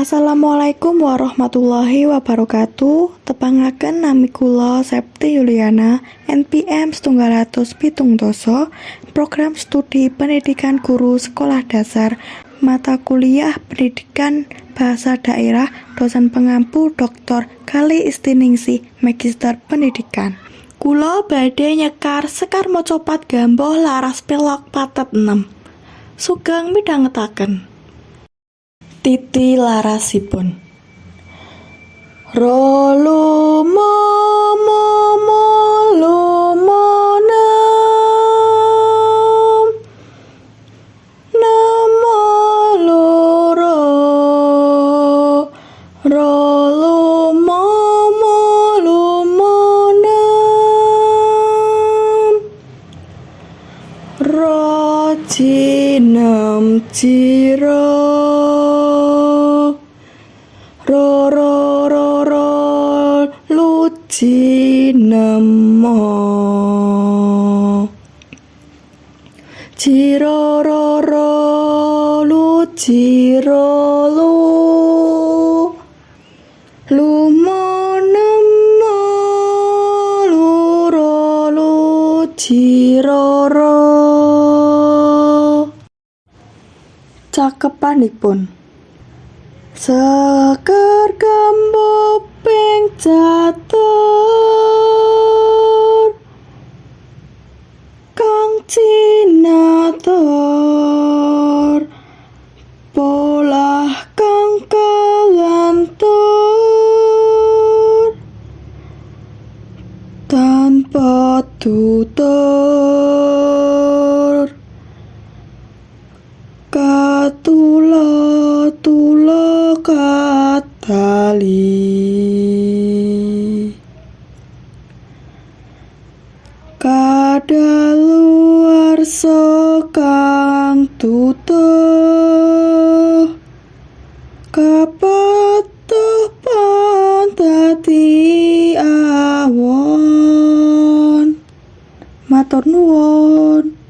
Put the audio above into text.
Assalamualaikum warahmatullahi wabarakatuh. Tepangaken nami kula Septi Yuliana, NPM 770, Program Studi Pendidikan Guru Sekolah Dasar, Mata Kuliah Pendidikan Bahasa Daerah, Dosen Pengampu Dr. Kali Istiningsih, Magister Pendidikan. Kula badhe nyekar Sekar Mocopat Gamboh Laras Pelok Patet 6. Sugeng midhangetaken. Titi larasipun. Rolumo momo lumonem namo loro rolumo momo lumonem rojinem ciro Cinemo Cirororo lucirolu lumonemo lurolu ciroro. Cakepanipun Sekar Gamboh ping catur kang cinatur polah kang kalantur tanpa tutur katula katali kadaluwarsa kang tutuh kapatuh pantati awon matur nuwun.